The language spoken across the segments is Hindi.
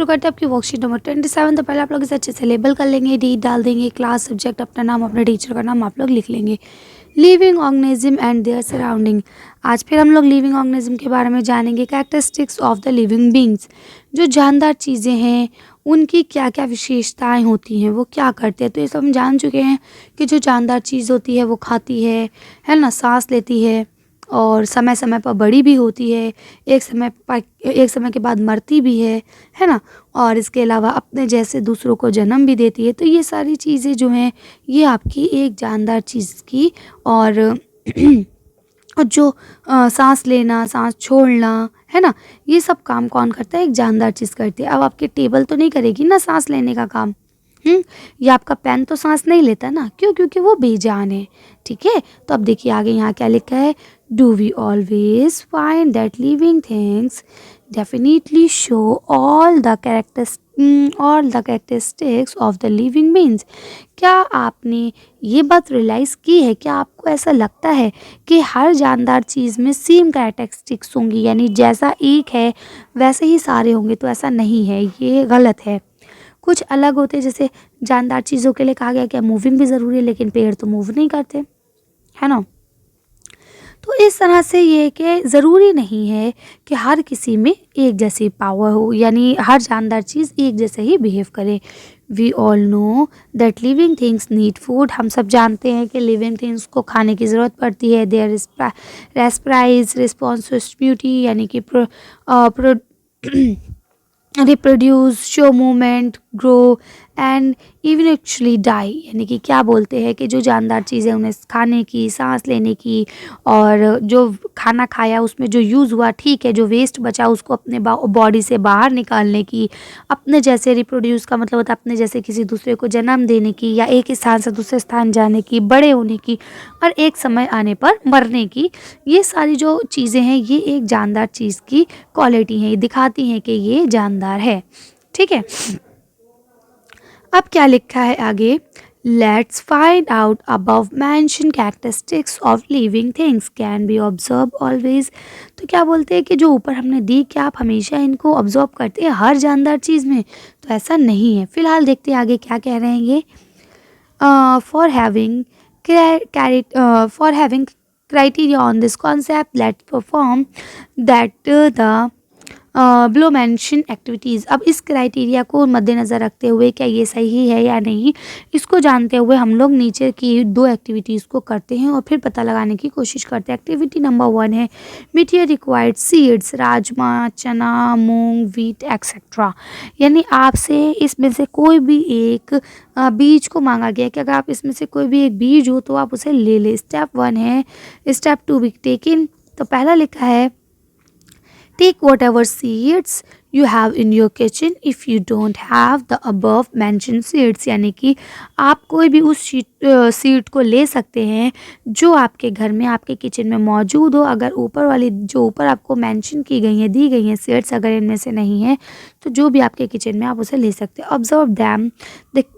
शुरू करते हैं आपकी वर्कशीट नंबर 27। तो पहले आप लोग इसे अच्छे से लेबल कर लेंगे, डेट डाल देंगे, क्लास, सब्जेक्ट, अपना नाम, अपने टीचर का नाम आप लोग लिख लेंगे। Living organism and their surrounding. आज फिर हम लोग लिविंग ऑर्गेनिज्म के बारे में जानेंगे। Characteristics of the living beings, जो जानदार चीज़ें हैं उनकी क्या क्या विशेषताएं होती हैं, वो क्या करते हैं। तो ये सब हम जान चुके हैं कि जो जानदार चीज़ होती है वो खाती है ना, सांस लेती है और समय समय पर बड़ी भी होती है, एक समय के बाद मरती भी है ना, और इसके अलावा अपने जैसे दूसरों को जन्म भी देती है। तो ये सारी चीज़ें जो हैं ये आपकी एक जानदार चीज़ की और और जो सांस लेना, सांस छोड़ना, है ना, ये सब काम कौन करता है, एक जानदार चीज़ करती है। अब आपकी टेबल तो नहीं करेगी ना सांस लेने का काम, या आपका पेन तो सांस नहीं लेता ना, क्यों, क्योंकि वो बेजान है। ठीक है, तो अब देखिए आगे यहाँ क्या लिखा है। Do we always find that living things definitely show all the characteristics of the living beings. क्या आपने ये बात रियलाइज़ की है, क्या आपको ऐसा लगता है कि हर जानदार चीज़ में सेम कैरेक्टरिस्टिक्स होंगी, यानी जैसा एक है वैसे ही सारे होंगे? तो ऐसा नहीं है, ये गलत है। कुछ अलग होते हैं, जैसे जानदार चीज़ों के लिए कहा गया क्या मूविंग भी ज़रूरी है, लेकिन पेड़ तो मूव नहीं करते, है ना। तो इस तरह से ये कि ज़रूरी नहीं है कि हर किसी में एक जैसी पावर हो, यानी हर जानदार चीज़ एक जैसे ही बिहेव करे। We all know that living things need food. हम सब जानते हैं कि लिविंग थिंग्स को खाने की ज़रूरत पड़ती है। देयर रेस्पिराइज रिस्पॉन्सिबिलिटी, यानी कि reproduce, show movement, grow and even actually die, यानी कि क्या बोलते हैं कि जो जानदार चीज़ें उन्हें खाने की, सांस लेने की, और जो खाना खाया उसमें जो यूज़ हुआ, ठीक है, जो वेस्ट बचा उसको अपने बॉडी से बाहर निकालने की, अपने जैसे रिप्रोड्यूस का मतलब होता है अपने जैसे किसी दूसरे को जन्म देने की, या एक स्थान से दूसरे स्थान जाने की, बड़े होने की, और एक समय आने पर मरने की। ये सारी जो चीज़ें हैं ये एक जानदार चीज़ की क्वालिटी हैं, ये दिखाती हैं कि ये जानदार है। ठीक है, अब क्या लिखा है आगे। Let's find out above mention characteristics of living things can be observe always. तो क्या बोलते हैं कि जो ऊपर हमने दी, क्या आप हमेशा इनको ऑब्जर्व करते हैं हर जानदार चीज़ में? तो ऐसा नहीं है। फिलहाल देखते हैं आगे क्या कह रहे हैं ये। For having criteria on this concept, let's perform that the below mentioned activities। अब इस क्राइटेरिया को मद्देनज़र रखते हुए क्या ये सही है या नहीं, इसको जानते हुए हम लोग नीचे की दो एक्टिविटीज़ को करते हैं और फिर पता लगाने की कोशिश करते हैं। एक्टिविटी नंबर 1 है मटीरियल रिक्वायर्ड सीड्स, राजमा, चना, मूंग, वीट एक्सेट्रा। यानी आपसे इसमें से कोई भी एक बीज को मांगा गया कि अगर आप इसमें से कोई भी एक बीज हो तो आप उसे ले लें। स्टेप 1 है। स्टेप 2 भी टेकन। तो पहला लिखा है take whatever seeds you have in your kitchen if you don't have the above mentioned seeds। यानी कि आप कोई भी उस सीड को ले सकते हैं जो आपके घर में, आपके किचन में मौजूद हो। अगर ऊपर वाली जो ऊपर आपको मेंशन की गई हैं, दी गई हैं सीड्स, अगर इनमें से नहीं है तो जो भी आपके किचन में आप उसे ले सकते हैं। Observe them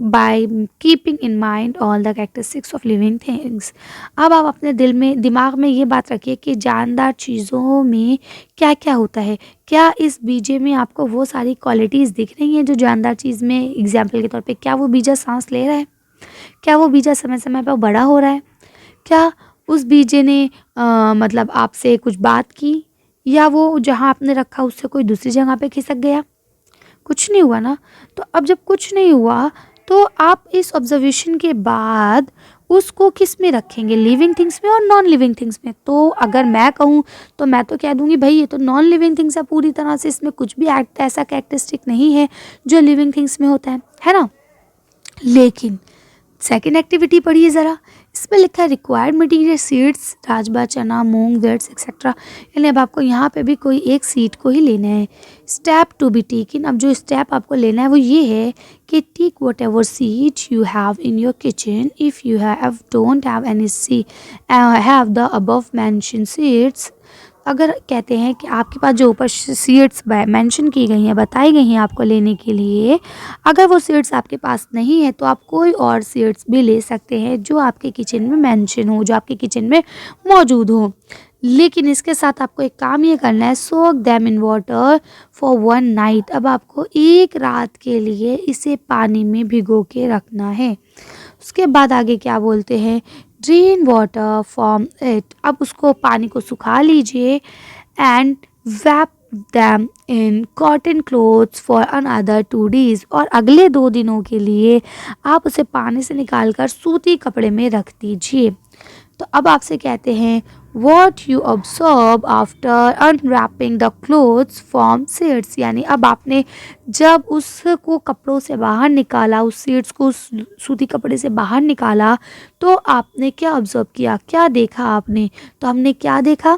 by keeping in mind all the characteristics of living things. अब आप अपने दिमाग में ये बात रखिए कि जानदार चीज़ों में क्या क्या होता है। क्या इस बीजे में आपको वो सारी क्वालिटीज़ दिख रही हैं जो जानदार चीज़ में? एग्जाम्पल के तौर पे, क्या वो बीजा सांस ले रहा है? क्या वो बीजा समय समय पर बड़ा हो रहा है? क्या उस बीजे ने मतलब आपसे कुछ बात की, या वो जहाँ आपने रखा उससे कोई दूसरी जगह पे खिसक गया? कुछ नहीं हुआ ना। तो अब जब कुछ नहीं हुआ तो आप इस ऑब्जर्वेशन के बाद उसको किस में रखेंगे, लिविंग थिंग्स में और नॉन लिविंग थिंग्स में? तो अगर मैं कहूँ तो मैं तो कह दूँगी भाई ये तो नॉन लिविंग थिंग्स है पूरी तरह से, इसमें कुछ भी ऐसा कैरेक्टरिस्टिक नहीं है जो लिविंग थिंग्स में होता है ना। लेकिन सेकेंड एक्टिविटी पढ़िए ज़रा। इसमें लिखा है रिक्वायर्ड मटीरियल सीड्स, राजमा, चना, मूंग, वेट्स एक्सेट्रा। यानी अब आपको यहाँ पे भी कोई एक सीड को ही लेना है। स्टेप 2 भी टेकन। अब जो स्टेप आपको लेना है वो ये है कि take whatever seed you have in your kitchen if you have don't have any have the above mention seeds. अगर कहते हैं कि आपके पास जो ऊपर सीड्स मेंशन की गई हैं, बताई गई हैं आपको लेने के लिए, अगर वो सीड्स आपके पास नहीं है तो आप कोई और सीड्स भी ले सकते हैं जो आपके किचन में मेंशन हो, जो आपके किचन में मौजूद हो। लेकिन इसके साथ आपको एक काम ये करना है, soak them in water for 1 night. अब आपको एक रात के लिए इसे पानी में भिगो के रखना है। उसके बाद आगे क्या बोलते हैं, ड्रेन वाटर फ्रॉम इट। अब उसको पानी को सुखा लीजिए and wrap them in cotton clothes for another 2 days। और अगले 2 दिनों के लिए आप उसे पानी से निकालकर सूती कपड़े में रख दीजिए। तो अब आपसे कहते हैं what you observe after unwrapping the clothes from seeds। यानी अब आपने जब उसको कपड़ों से बाहर निकाला, उस सीड्स को उस सूती कपड़े से बाहर निकाला, तो आपने क्या ऑब्जर्व किया, क्या देखा आपने। तो हमने क्या देखा,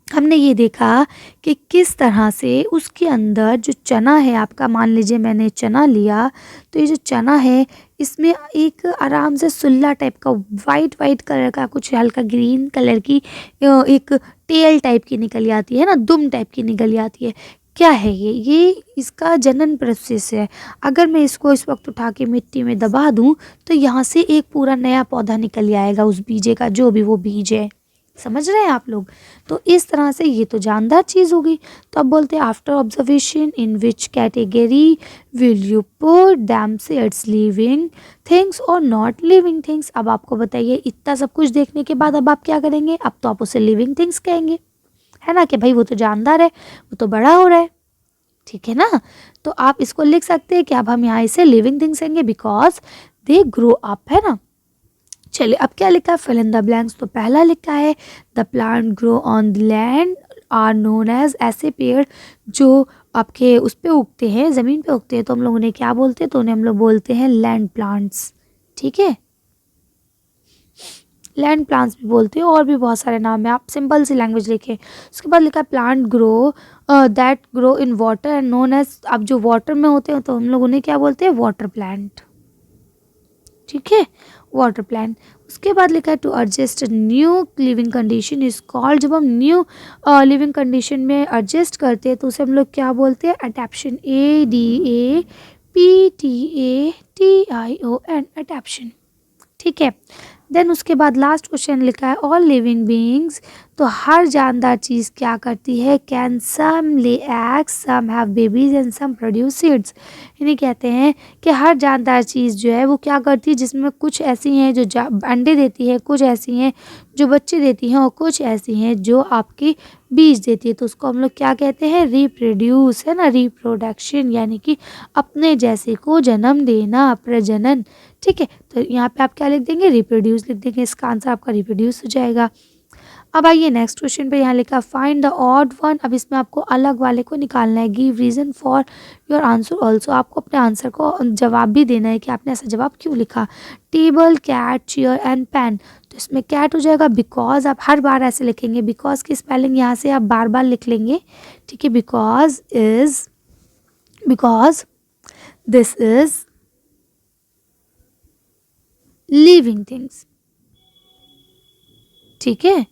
हमने ये देखा कि किस तरह से उसके अंदर जो चना है आपका, मान लीजिए मैंने चना लिया, तो ये जो चना है इसमें एक आराम से सुल्ला टाइप का वाइट वाइट कलर का, कुछ हल्का ग्रीन कलर की एक टेल टाइप की निकल आती है ना, दुम टाइप की निकल आती है। क्या है ये इसका जनन प्रोसेस है। अगर मैं इसको इस वक्त उठा के मिट्टी में दबा दूं तो यहाँ से एक पूरा नया पौधा निकल आएगा उस बीजे का, जो भी वो बीज है। समझ रहे हैं आप लोग। तो इस तरह से ये तो जानदार चीज़ होगी। तो अब बोलते हैं after observation in which category will you put them seeds, living things और नॉट लिविंग थिंग्स। अब आपको बताइए, इतना सब कुछ देखने के बाद अब आप क्या करेंगे, अब तो आप उसे लिविंग थिंग्स कहेंगे, है ना, कि भाई वो तो जानदार है, वो तो बड़ा हो रहा है, ठीक है ना। तो आप इसको लिख सकते हैं कि अब हम यहाँ इसे लिविंग थिंग्स कहेंगे बिकॉज दे ग्रो अप, है ना। चलिए अब क्या लिखा है, फिल इन द ब्लैंक्स। तो पहला लिखा है the plant grow on the land are known as. ऐसे पेड़ जो आपके उस पे उगते हैं, ज़मीन पे उगते हैं, तो हम लोग उन्हें क्या बोलते हैं, तो उन्हें हम लोग बोलते हैं लैंड प्लांट्स, ठीक है। लैंड प्लांट्स भी बोलते हैं, और भी बहुत सारे नाम है, आप सिंपल सी लैंग्वेज लिखें। उसके बाद लिखा है plant grow that grow in water and known as. अब जो वाटर में होते हैं तो हम लोग उन्हें क्या बोलते हैं, वाटर प्लांट, ठीक है, वाटर प्लांट। उसके बाद लिखा है to adjust new living condition is called. जब हम न्यू लिविंग कंडीशन में एडजस्ट करते हैं तो उसे हम लोग क्या बोलते हैं, अडैप्शन, ADAPTATION, अडैप्शन, ठीक है। देन उसके बाद लास्ट क्वेश्चन लिखा है ऑल लिविंग बीइंग्स। तो हर जानदार चीज़ क्या करती है, can some lay eggs, some have babies and some produce seeds. इन्हें कहते हैं कि हर जानदार चीज़ जो है वो क्या करती है, जिसमें कुछ ऐसी हैं जो अंडे देती है, कुछ ऐसी हैं जो बच्चे देती हैं, और कुछ ऐसी हैं जो आपकी बीज देती है। तो उसको हम लोग क्या कहते हैं, रिप्रोड्यूस, है ना, रिप्रोडक्शन, यानी कि अपने जैसे को जन्म देना, प्रजनन, ठीक है। तो यहाँ पे आप क्या लिख देंगे, रिप्रोड्यूस लिख देंगे, इसका आंसर आपका रिप्रोड्यूस हो जाएगा। अब आइए नेक्स्ट क्वेश्चन पे, यहाँ लिखा फाइंड द ऑड वन। अब इसमें आपको अलग वाले को निकालना है, give reason for your answer also. आपको अपने आंसर को जवाब भी देना है कि आपने ऐसा जवाब क्यों लिखा। Table, cat, chair and pen. तो इसमें कैट हो जाएगा बिकॉज, आप हर बार ऐसे लिखेंगे, बिकॉज की स्पेलिंग यहाँ से आप बार बार लिख लेंगे, ठीक है। Because this is living things, ठीक है,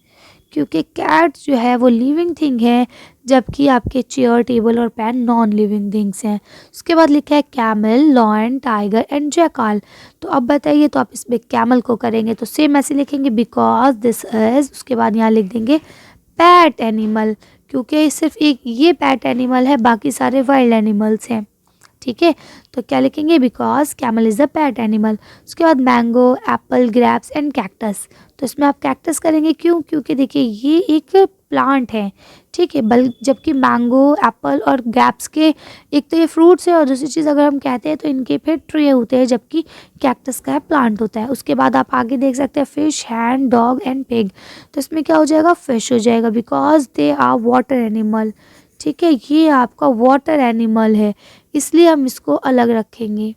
क्योंकि कैट जो है वो लिविंग थिंग है, जबकि आपके चेयर, टेबल और पेन नॉन लिविंग थिंग्स हैं। उसके बाद लिखा है camel, lion, tiger and jackal. तो अब बताइए, तो आप इसमें कैमल को करेंगे तो सेम ऐसे लिखेंगे बिकॉज दिस इज, उसके बाद यहाँ लिख देंगे पैट एनिमल, क्योंकि सिर्फ एक ये पैट एनिमल है, बाकी सारे वाइल्ड एनिमल्स हैं, ठीक है। तो क्या लिखेंगे, because camel is a PAT animal. उसके बाद mango, Apple, grapes and cactus. तो इसमें आप कैक्टस करेंगे, क्यों, क्योंकि देखिए ये एक प्लांट है, ठीक है, जबकि मैंगो, एप्पल और ग्रेप्स के एक तो ये फ्रूट्स है, और दूसरी चीज़ अगर हम कहते हैं तो इनके फिर ट्री होते हैं, जबकि कैक्टस का है प्लांट होता है। उसके बाद आप आगे देख सकते हैं fish, hand, dog and pig. तो इसमें क्या हो जाएगा, फिश हो जाएगा because they are water animal, ठीक है, ये आपका वाटर एनिमल है, इसलिए हम इसको अलग रखेंगे,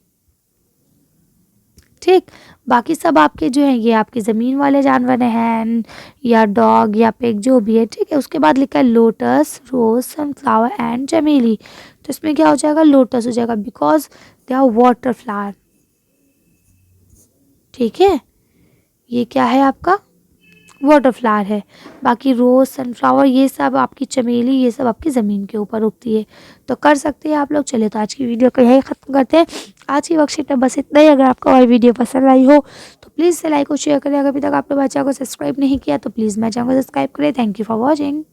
ठीक। बाकी सब आपके जो हैं ये आपके ज़मीन वाले जानवर हैं, या डॉग या पिग जो भी है, ठीक है। उसके बाद लिखा है लोटस, रोज, सनफ्लावर एंड चमेली। तो इसमें क्या हो जाएगा, लोटस हो जाएगा because they are water flower, ठीक है, ये क्या है आपका वाटर फ्लावर है। बाकी रोज़, सनफ्लावर, ये सब आपकी चमेली, ये सब आपकी ज़मीन के ऊपर उगती है। तो कर सकते हैं आप लोग। चलिए तो आज की वीडियो को यही ख़त्म करते हैं। आज की वर्कशीट में बस इतना ही। अगर आपको हमारी वीडियो पसंद आई हो तो प्लीज़ इसे लाइक और शेयर करें। अगर अभी तक आपने मेरे चैनल को सब्सक्राइब नहीं किया तो प्लीज़ मेरे चैनल को सब्सक्राइब करें। Thank you for watching.